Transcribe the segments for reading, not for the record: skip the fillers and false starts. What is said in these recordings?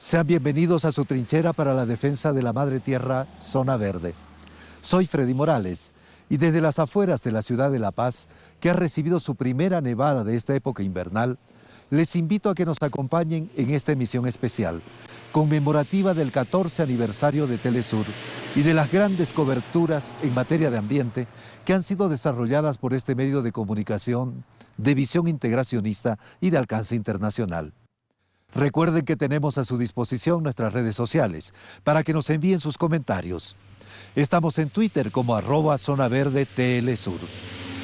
Sean bienvenidos a su trinchera para la defensa de la Madre Tierra, Zona Verde. Soy Freddy Morales y desde las afueras de la ciudad de La Paz, que ha recibido su primera nevada de esta época invernal, les invito a que nos acompañen en esta emisión especial, conmemorativa del 14 aniversario de Telesur y de las grandes coberturas en materia de ambiente que han sido desarrolladas por este medio de comunicación de visión integracionista y de alcance internacional. Recuerden que tenemos a su disposición nuestras redes sociales para que nos envíen sus comentarios. Estamos en Twitter como @ZonaVerdeTelesur,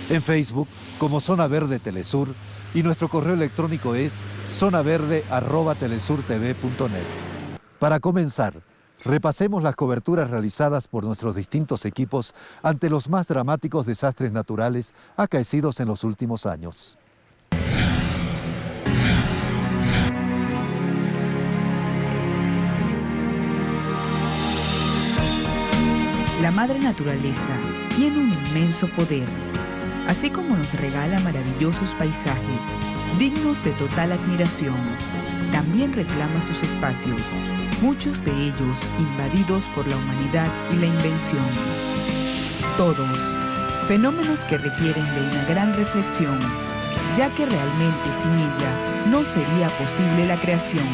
en Facebook como Zona Verde Telesur y nuestro correo electrónico es zonaverde@telesurtv.net. Para comenzar, repasemos las coberturas realizadas por nuestros distintos equipos ante los más dramáticos desastres naturales acaecidos en los últimos años. La madre naturaleza tiene un inmenso poder, así como nos regala maravillosos paisajes, dignos de total admiración. También reclama sus espacios, muchos de ellos invadidos por la humanidad y la invención. Todos, fenómenos que requieren de una gran reflexión, ya que realmente sin ella no sería posible la creación.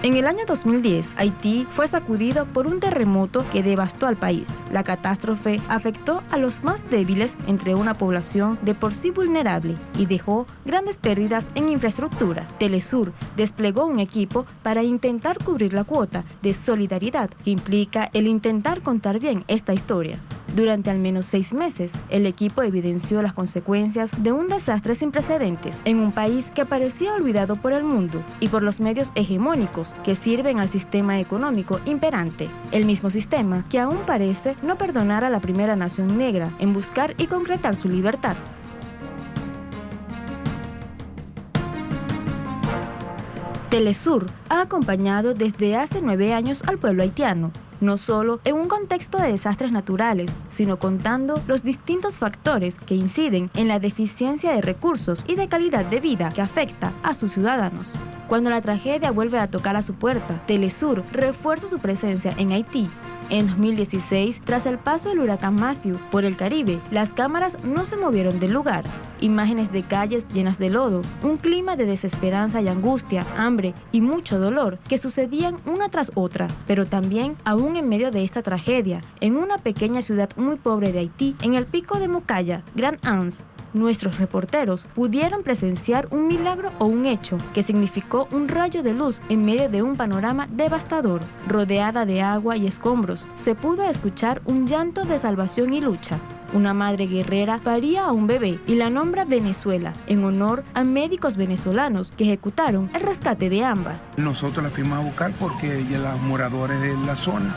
En el año 2010, Haití fue sacudido por un terremoto que devastó al país. La catástrofe afectó a los más débiles entre una población de por sí vulnerable y dejó grandes pérdidas en infraestructura. Telesur desplegó un equipo para intentar cubrir la cuota de solidaridad que implica el intentar contar bien esta historia. Durante al menos 6 meses, el equipo evidenció las consecuencias de un desastre sin precedentes en un país que parecía olvidado por el mundo y por los medios hegemónicos que sirven al sistema económico imperante. El mismo sistema que aún parece no perdonar a la primera nación negra en buscar y concretar su libertad. Telesur ha acompañado desde hace 9 años al pueblo haitiano, no solo en un contexto de desastres naturales, sino contando los distintos factores que inciden en la deficiencia de recursos y de calidad de vida que afecta a sus ciudadanos. Cuando la tragedia vuelve a tocar a su puerta, Telesur refuerza su presencia en Haití. En 2016, tras el paso del huracán Matthew por el Caribe, las cámaras no se movieron del lugar. Imágenes de calles llenas de lodo, un clima de desesperanza y angustia, hambre y mucho dolor que sucedían una tras otra, pero también, aún en medio de esta tragedia, en una pequeña ciudad muy pobre de Haití, en el pico de Mocaya, Grand-Anse, nuestros reporteros pudieron presenciar un milagro o un hecho que significó un rayo de luz en medio de un panorama devastador. Rodeada de agua y escombros, se pudo escuchar un llanto de salvación y lucha. Una madre guerrera paría a un bebé y la nombra Venezuela en honor a médicos venezolanos que ejecutaron el rescate de ambas. Nosotros la fuimos a buscar porque ya los moradores de la zona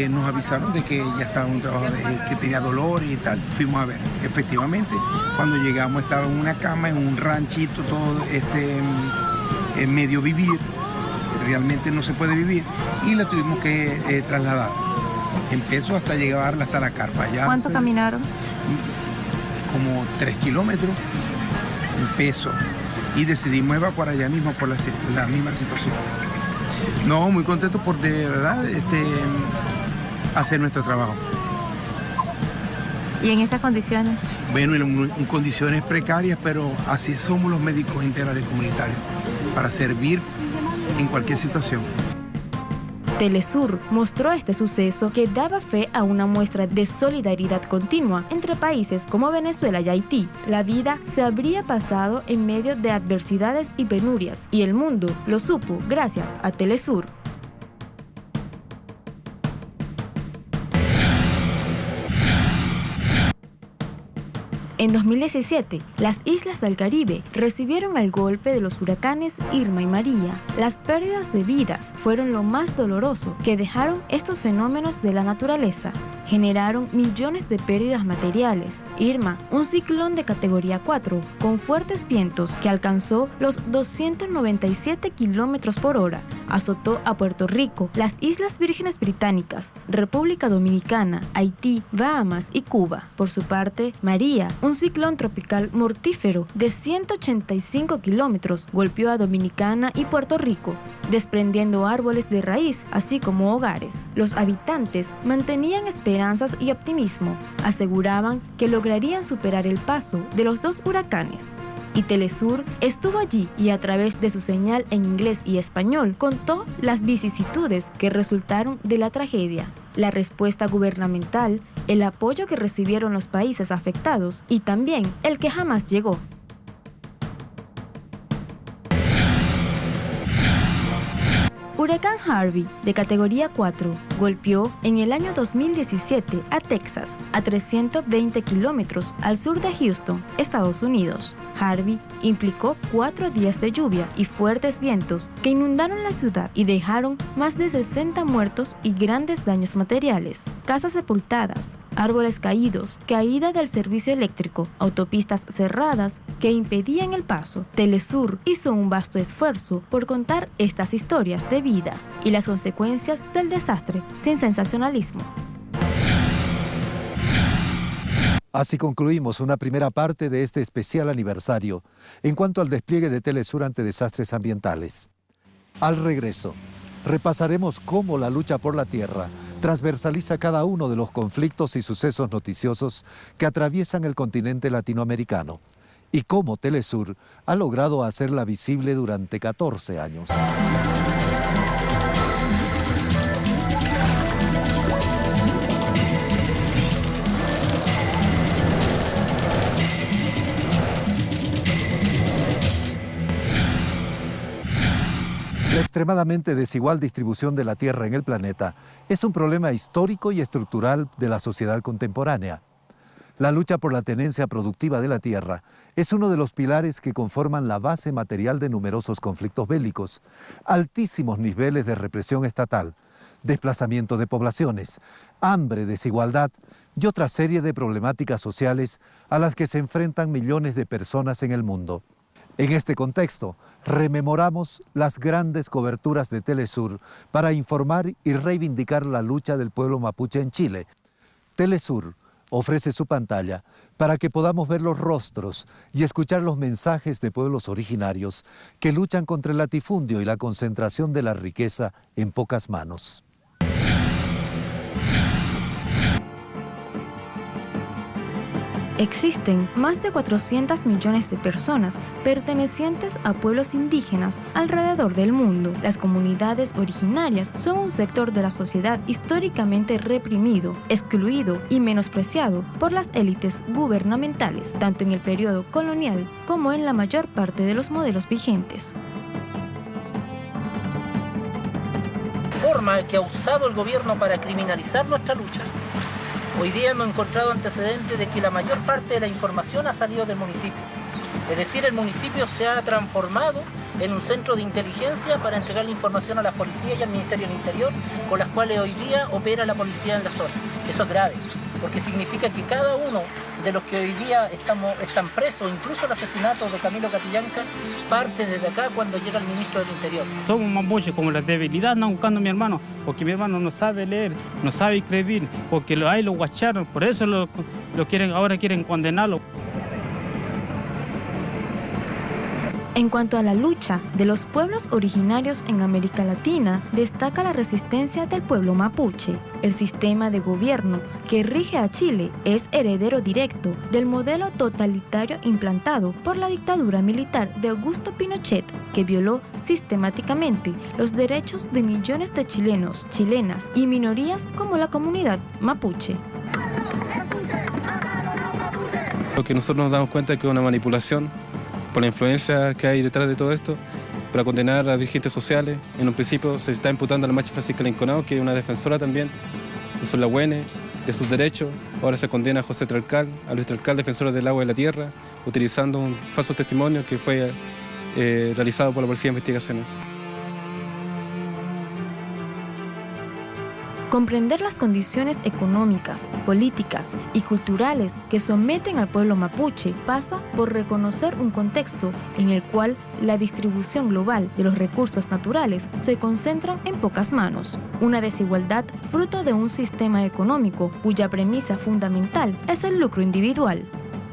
nos avisaron de que ya estaba un trabajo que tenía dolor y tal. Fuimos a ver. Efectivamente, cuando llegamos estaba en una cama, en un ranchito, todo en medio vivir. Realmente no se puede vivir y la tuvimos que trasladar. Empezó hasta llevarla hasta la carpa. Ya ¿Cuánto caminaron? Como 3 kilómetros. Empezó. Y decidimos evacuar allá mismo por la misma situación. No, muy contento por de verdad hacer nuestro trabajo. ¿Y en estas condiciones? Bueno, en condiciones precarias, pero así somos los médicos integrales comunitarios, para servir en cualquier situación. Telesur mostró este suceso que daba fe a una muestra de solidaridad continua entre países como Venezuela y Haití. La vida se habría pasado en medio de adversidades y penurias, y el mundo lo supo gracias a Telesur. En 2017, las islas del Caribe recibieron el golpe de los huracanes Irma y María. Las pérdidas de vidas fueron lo más doloroso que dejaron estos fenómenos de la naturaleza. generaron millones de pérdidas materiales. Irma, un ciclón de categoría 4, con fuertes vientos que alcanzó los 297 kilómetros por hora, azotó a Puerto Rico, las Islas Vírgenes Británicas, República Dominicana, Haití, Bahamas y Cuba. Por su parte, María, un ciclón tropical mortífero de 185 kilómetros, golpeó a Dominicana y Puerto Rico, desprendiendo árboles de raíz, así como hogares. Los habitantes mantenían esperanzas y optimismo, aseguraban que lograrían superar el paso de los dos huracanes. Y Telesur estuvo allí y a través de su señal en inglés y español contó las vicisitudes que resultaron de la tragedia, la respuesta gubernamental, el apoyo que recibieron los países afectados y también el que jamás llegó. Huracán Harvey, de categoría 4, golpeó en el año 2017 a Texas, a 320 kilómetros al sur de Houston, Estados Unidos. Harvey implicó 4 días de lluvia y fuertes vientos que inundaron la ciudad y dejaron más de 60 muertos y grandes daños materiales, casas sepultadas, árboles caídos, caída del servicio eléctrico, autopistas cerradas que impedían el paso. Telesur hizo un vasto esfuerzo por contar estas historias de vida y las consecuencias del desastre sin sensacionalismo. Así concluimos una primera parte de este especial aniversario en cuanto al despliegue de Telesur ante desastres ambientales. Al regreso, repasaremos cómo la lucha por la tierra transversaliza cada uno de los conflictos y sucesos noticiosos que atraviesan el continente latinoamericano y cómo Telesur ha logrado hacerla visible durante 14 años. La extremadamente desigual distribución de la tierra en el planeta es un problema histórico y estructural de la sociedad contemporánea. La lucha por la tenencia productiva de la tierra es uno de los pilares que conforman la base material de numerosos conflictos bélicos, altísimos niveles de represión estatal, desplazamiento de poblaciones, hambre, desigualdad y otra serie de problemáticas sociales a las que se enfrentan millones de personas en el mundo. En este contexto, rememoramos las grandes coberturas de Telesur para informar y reivindicar la lucha del pueblo mapuche en Chile. Telesur ofrece su pantalla para que podamos ver los rostros y escuchar los mensajes de pueblos originarios que luchan contra el latifundio y la concentración de la riqueza en pocas manos. Existen más de 400 millones de personas pertenecientes a pueblos indígenas alrededor del mundo. Las comunidades originarias son un sector de la sociedad históricamente reprimido, excluido y menospreciado por las élites gubernamentales, tanto en el periodo colonial como en la mayor parte de los modelos vigentes. Forma que ha usado el gobierno para criminalizar nuestra lucha. Hoy día hemos encontrado antecedentes de que la mayor parte de la información ha salido del municipio. Es decir, el municipio se ha transformado en un centro de inteligencia para entregar la información a la policía y al Ministerio del Interior, con las cuales hoy día opera la policía en la zona. Eso es grave, porque significa que cada uno de los que hoy día están presos, incluso el asesinato de Camilo Catrillanca, parte desde acá cuando llega el ministro del Interior. Somos mapuches, como la debilidad andan buscando a mi hermano, porque mi hermano no sabe leer, no sabe escribir, porque ahí lo guacharon, por eso ahora quieren condenarlo. En cuanto a la lucha de los pueblos originarios en América Latina, destaca la resistencia del pueblo mapuche. El sistema de gobierno que rige a Chile es heredero directo del modelo totalitario implantado por la dictadura militar de Augusto Pinochet, que violó sistemáticamente los derechos de millones de chilenos, chilenas y minorías como la comunidad mapuche. Lo que nosotros nos damos cuenta es que es una manipulación por la influencia que hay detrás de todo esto, para condenar a dirigentes sociales. En un principio se está imputando a la Machi Francisca Linconao, que es una defensora también de sus lagüenes, de sus derechos. Ahora se condena a José Tralcal, a Luis Tralcal, defensor del agua y la tierra, utilizando un falso testimonio que fue realizado por la Policía de Investigaciones. Comprender las condiciones económicas, políticas y culturales que someten al pueblo mapuche pasa por reconocer un contexto en el cual la distribución global de los recursos naturales se concentra en pocas manos. Una desigualdad fruto de un sistema económico cuya premisa fundamental es el lucro individual.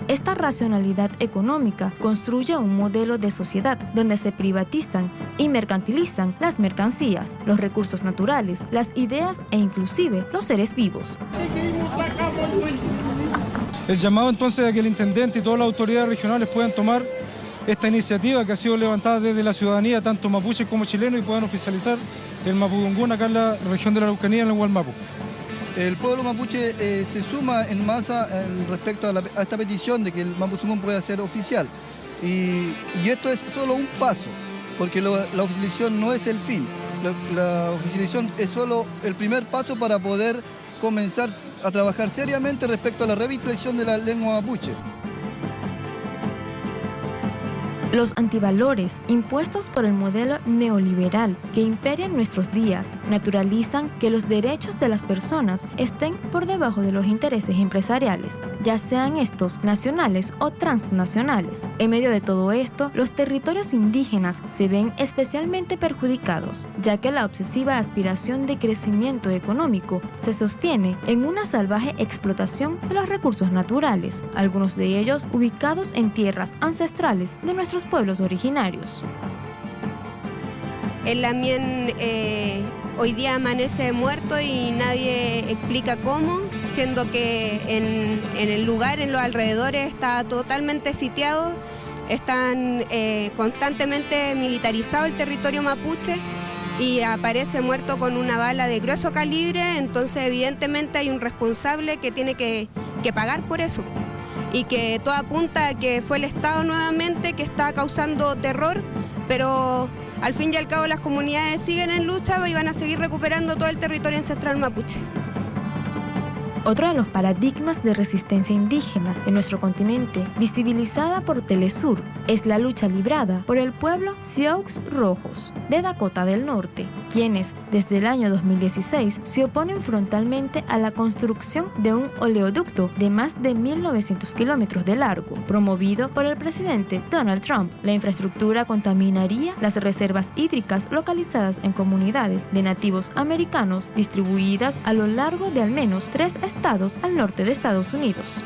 Esta racionalidad económica construye un modelo de sociedad donde se privatizan y mercantilizan las mercancías, los recursos naturales, las ideas e inclusive los seres vivos. El llamado entonces a que el intendente y todas las autoridades regionales puedan tomar esta iniciativa que ha sido levantada desde la ciudadanía, tanto mapuche como chileno, y puedan oficializar el mapudungún acá en la región de la Araucanía, en el Gualmapu. El pueblo mapuche se suma en masa respecto a esta petición de que el mapudungún pueda ser oficial. Y esto es solo un paso, porque la oficialización no es el fin. La oficialización es solo el primer paso para poder comenzar a trabajar seriamente respecto a la revitalización de la lengua mapuche. Los antivalores impuestos por el modelo neoliberal que imperia en nuestros días naturalizan que los derechos de las personas estén por debajo de los intereses empresariales, ya sean estos nacionales o transnacionales. En medio de todo esto, los territorios indígenas se ven especialmente perjudicados, ya que la obsesiva aspiración de crecimiento económico se sostiene en una salvaje explotación de los recursos naturales, algunos de ellos ubicados en tierras ancestrales de nuestros pueblos originarios. El Lamien hoy día amanece muerto y nadie explica cómo, siendo que en el lugar, en los alrededores, está totalmente sitiado, están constantemente militarizado el territorio mapuche y aparece muerto con una bala de grueso calibre. Entonces evidentemente hay un responsable que tiene que pagar por eso. Y que todo apunta a que fue el Estado nuevamente que está causando terror, pero al fin y al cabo las comunidades siguen en lucha y van a seguir recuperando todo el territorio ancestral mapuche. Otro de los paradigmas de resistencia indígena en nuestro continente, visibilizada por Telesur, es la lucha librada por el pueblo Sioux Rojos de Dakota del Norte, quienes desde el año 2016 se oponen frontalmente a la construcción de un oleoducto de más de 1.900 kilómetros de largo, promovido por el presidente Donald Trump. La infraestructura contaminaría las reservas hídricas localizadas en comunidades de nativos americanos distribuidas a lo largo de al menos 3 estados al norte de Estados Unidos.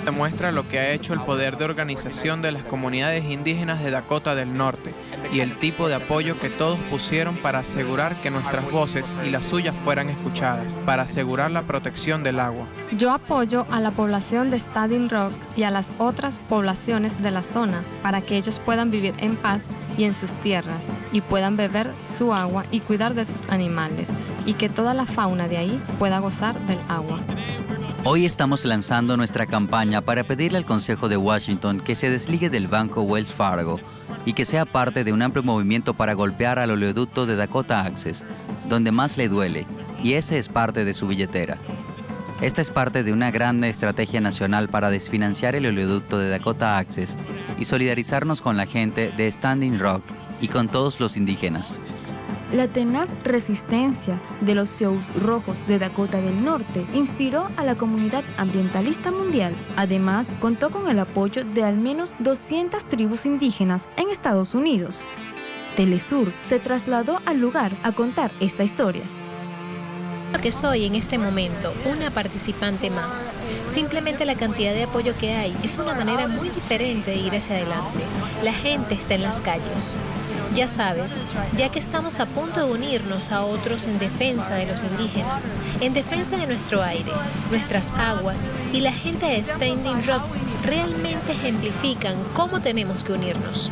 Demuestra lo que ha hecho el poder de organización de las comunidades indígenas de Dakota del Norte y el tipo de apoyo que todos pusieron para asegurar que nuestras voces y las suyas fueran escuchadas, para asegurar la protección del agua. Yo apoyo a la población de Standing Rock y a las otras poblaciones de la zona para que ellos puedan vivir en paz y en sus tierras y puedan beber su agua y cuidar de sus animales y que toda la fauna de ahí pueda gozar del agua. Hoy estamos lanzando nuestra campaña para pedirle al Consejo de Washington que se desligue del banco Wells Fargo y que sea parte de un amplio movimiento para golpear al oleoducto de Dakota Access, donde más le duele, y ese es parte de su billetera. Esta es parte de una gran estrategia nacional para desfinanciar el oleoducto de Dakota Access y solidarizarnos con la gente de Standing Rock y con todos los indígenas. La tenaz resistencia de los Sioux Rojos de Dakota del Norte inspiró a la comunidad ambientalista mundial. Además, contó con el apoyo de al menos 200 tribus indígenas en Estados Unidos. Telesur se trasladó al lugar a contar esta historia. Que soy en este momento una participante más. Simplemente la cantidad de apoyo que hay es una manera muy diferente de ir hacia adelante. La gente está en las calles. Ya sabes, ya que estamos a punto de unirnos a otros en defensa de los indígenas, en defensa de nuestro aire, nuestras aguas y la gente de Standing Rock realmente ejemplifican cómo tenemos que unirnos.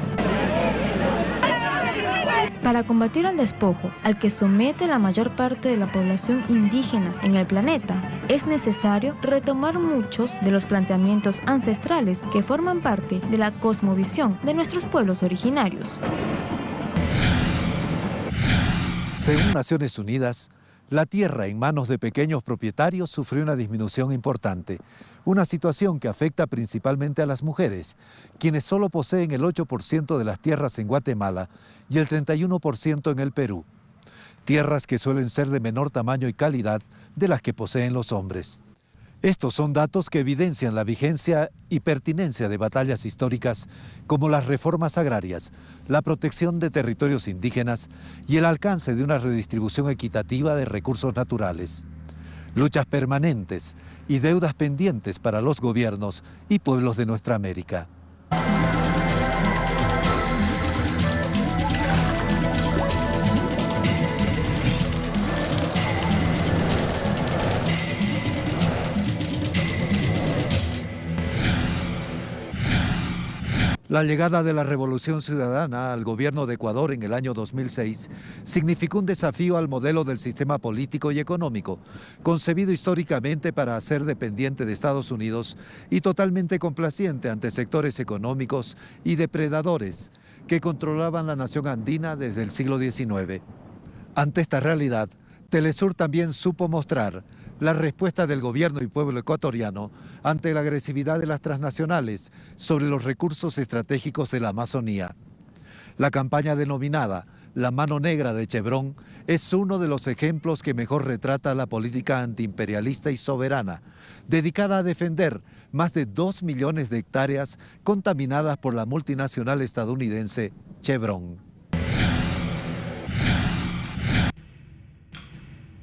Para combatir el despojo al que somete la mayor parte de la población indígena en el planeta, es necesario retomar muchos de los planteamientos ancestrales que forman parte de la cosmovisión de nuestros pueblos originarios. Según Naciones Unidas, la tierra en manos de pequeños propietarios sufrió una disminución importante, una situación que afecta principalmente a las mujeres, quienes solo poseen el 8% de las tierras en Guatemala y el 31% en el Perú. tierras que suelen ser de menor tamaño y calidad de las que poseen los hombres. Estos son datos que evidencian la vigencia y pertinencia de batallas históricas como las reformas agrarias, la protección de territorios indígenas y el alcance de una redistribución equitativa de recursos naturales. Luchas permanentes y deudas pendientes para los gobiernos y pueblos de nuestra América. La llegada de la Revolución Ciudadana al gobierno de Ecuador en el año 2006 significó un desafío al modelo del sistema político y económico, concebido históricamente para ser dependiente de Estados Unidos y totalmente complaciente ante sectores económicos y depredadores que controlaban la nación andina desde el siglo XIX. Ante esta realidad, Telesur también supo mostrar la respuesta del gobierno y pueblo ecuatoriano ante la agresividad de las transnacionales sobre los recursos estratégicos de la Amazonía. La campaña denominada La Mano Negra de Chevron es uno de los ejemplos que mejor retrata la política antiimperialista y soberana, dedicada a defender más de 2 millones de hectáreas contaminadas por la multinacional estadounidense Chevron.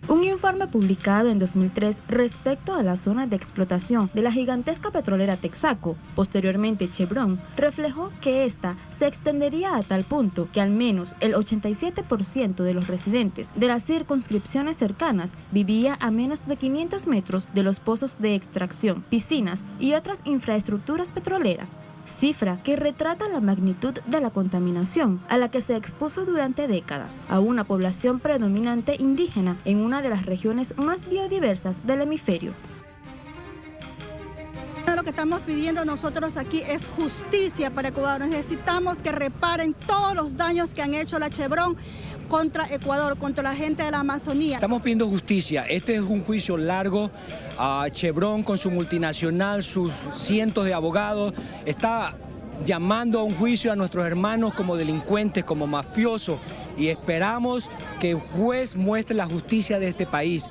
Un informe publicado en 2003 respecto a la zona de explotación de la gigantesca petrolera Texaco, posteriormente Chevron, reflejó que esta se extendería a tal punto que al menos el 87% de los residentes de las circunscripciones cercanas vivía a menos de 500 metros de los pozos de extracción, piscinas y otras infraestructuras petroleras, cifra que retrata la magnitud de la contaminación a la que se expuso durante décadas a una población predominante indígena en una de las regiones más biodiversas del hemisferio. Lo que estamos pidiendo nosotros aquí es justicia para Ecuador. Necesitamos que reparen todos los daños que han hecho la Chevron contra Ecuador, contra la gente de la Amazonía. Estamos pidiendo justicia. Este es un juicio largo. Chevron con su multinacional, sus cientos de abogados, está llamando a un juicio a nuestros hermanos como delincuentes, como mafiosos, y esperamos que el juez muestre la justicia de este país.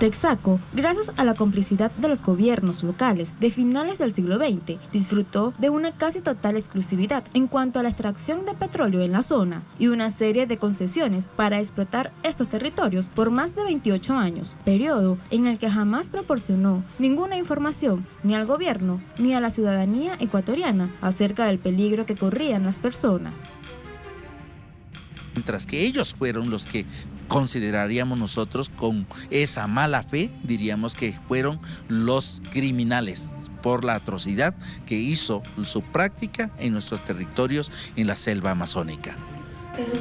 Texaco, gracias a la complicidad de los gobiernos locales de finales del siglo XX, disfrutó de una casi total exclusividad en cuanto a la extracción de petróleo en la zona y una serie de concesiones para explotar estos territorios por más de 28 años, periodo en el que jamás proporcionó ninguna información ni al gobierno ni a la ciudadanía ecuatoriana acerca del peligro que corrían las personas. Mientras que ellos fueron los que consideraríamos nosotros con esa mala fe, diríamos que fueron los criminales por la atrocidad que hizo su práctica en nuestros territorios en la selva amazónica.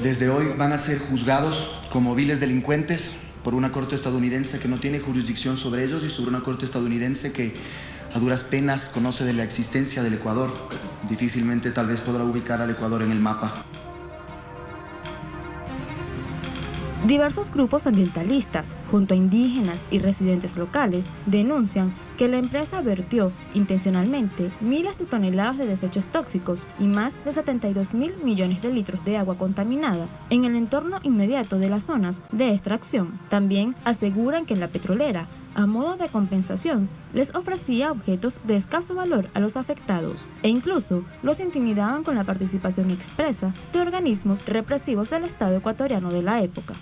Desde hoy van a ser juzgados como viles delincuentes por una corte estadounidense que no tiene jurisdicción sobre ellos y sobre una corte estadounidense que a duras penas conoce de la existencia del Ecuador. Difícilmente tal vez podrá ubicar al Ecuador en el mapa. Diversos grupos ambientalistas, junto a indígenas y residentes locales, denuncian que la empresa vertió intencionalmente miles de toneladas de desechos tóxicos y más de 72.000 millones de litros de agua contaminada en el entorno inmediato de las zonas de extracción. También aseguran que la petrolera, a modo de compensación, les ofrecía objetos de escaso valor a los afectados e incluso los intimidaban con la participación expresa de organismos represivos del Estado ecuatoriano de la época.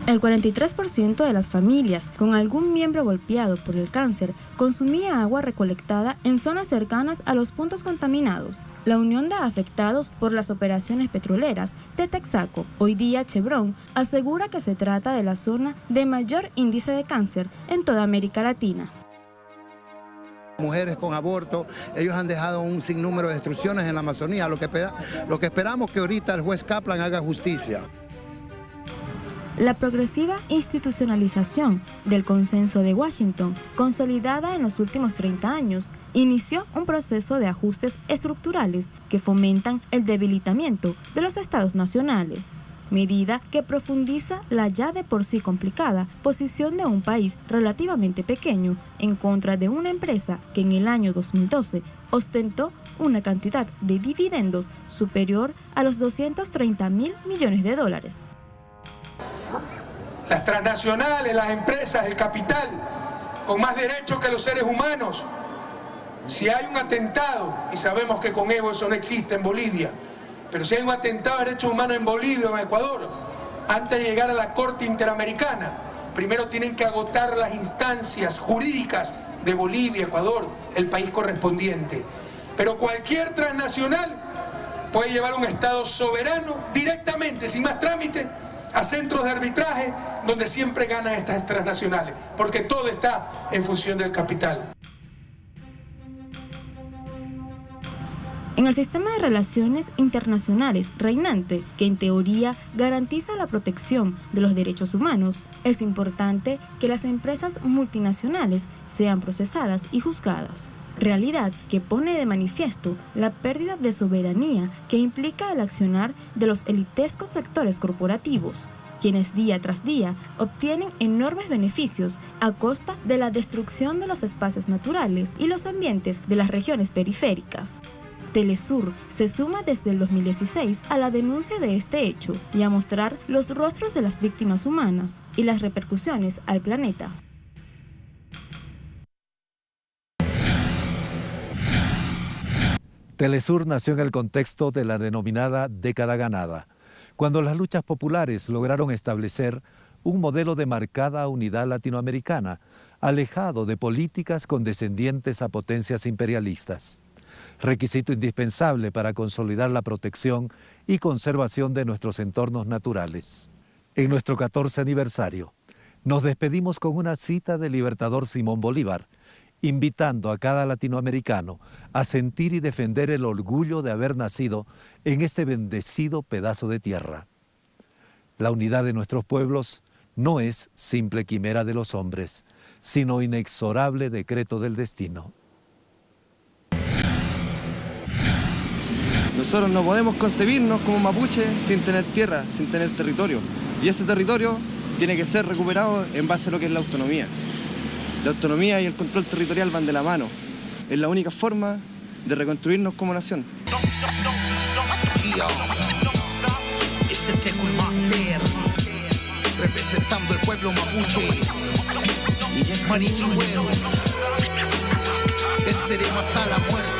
El 43% de las familias con algún miembro golpeado por el cáncer consumía agua recolectada en zonas cercanas a los puntos contaminados. La Unión de Afectados por las Operaciones Petroleras de Texaco, hoy día Chevron, asegura que se trata de la zona de mayor índice de cáncer en toda América Latina. Mujeres con aborto, ellos han dejado un sinnúmero de destrucciones en la Amazonía. Lo que esperamos que ahorita el juez Kaplan haga justicia. La progresiva institucionalización del Consenso de Washington, consolidada en los últimos 30 años, inició un proceso de ajustes estructurales que fomentan el debilitamiento de los estados nacionales, medida que profundiza la ya de por sí complicada posición de un país relativamente pequeño en contra de una empresa que en el año 2012 ostentó una cantidad de dividendos superior a los 230.000 millones de dólares. Las transnacionales, las empresas, el capital, con más derechos que los seres humanos. Si hay un atentado, y sabemos que con Evo eso no existe en Bolivia, pero si hay un atentado de derechos humanos en Bolivia o en Ecuador, antes de llegar a la Corte Interamericana, primero tienen que agotar las instancias jurídicas de Bolivia, Ecuador, el país correspondiente. Pero cualquier transnacional puede llevar un Estado soberano directamente, sin más trámite, a centros de arbitraje donde siempre ganan estas transnacionales, porque todo está en función del capital. En el sistema de relaciones internacionales reinante, que en teoría garantiza la protección de los derechos humanos, es importante que las empresas multinacionales sean procesadas y juzgadas. Realidad que pone de manifiesto la pérdida de soberanía que implica el accionar de los elitescos sectores corporativos, quienes día tras día obtienen enormes beneficios a costa de la destrucción de los espacios naturales y los ambientes de las regiones periféricas. Telesur se suma desde el 2016 a la denuncia de este hecho y a mostrar los rostros de las víctimas humanas y las repercusiones al planeta. Telesur nació en el contexto de la denominada década ganada, cuando las luchas populares lograron establecer un modelo de marcada unidad latinoamericana, alejado de políticas condescendientes a potencias imperialistas. Requisito indispensable para consolidar la protección y conservación de nuestros entornos naturales. En nuestro 14 aniversario, nos despedimos con una cita del libertador Simón Bolívar, invitando a cada latinoamericano a sentir y defender el orgullo de haber nacido en este bendecido pedazo de tierra. La unidad de nuestros pueblos no es simple quimera de los hombres, sino inexorable decreto del destino. Nosotros no podemos concebirnos como mapuche sin tener tierra, sin tener territorio. Y ese territorio tiene que ser recuperado en base a lo que es la autonomía. La autonomía y el control territorial van de la mano. Es la única forma de reconstruirnos como nación. Este es Tecul Master, representando el pueblo mapuche. Marichuelo, venceremos hasta la muerte.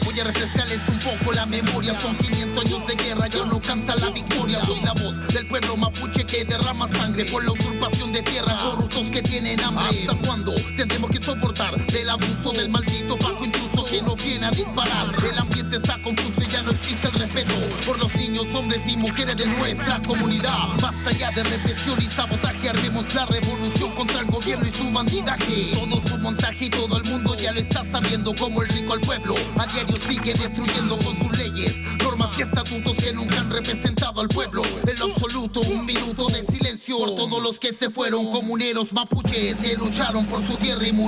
Voy a refrescarles un poco la memoria. Son 500 años de guerra, ya no canta la victoria. Soy la voz del pueblo mapuche que derrama sangre por la usurpación de tierra, corruptos que tienen hambre. ¿Hasta cuándo tendremos que soportar el abuso del maldito bajo intruso que nos viene a disparar? El ambiente está confuso y ya no existe el respeto por los niños, hombres y mujeres de nuestra comunidad. Basta ya de represión y sabotaje, armemos la revolución contra el gobierno y su bandidaje. Todo su montaje y todo el mundo ya lo está sabiendo, como el rico al pueblo a diario sigue destruyendo con sus leyes, normas y estatutos que nunca han representado al pueblo. En lo absoluto, un minuto de silencio por todos los que se fueron, comuneros mapuches que lucharon por su tierra y murieron.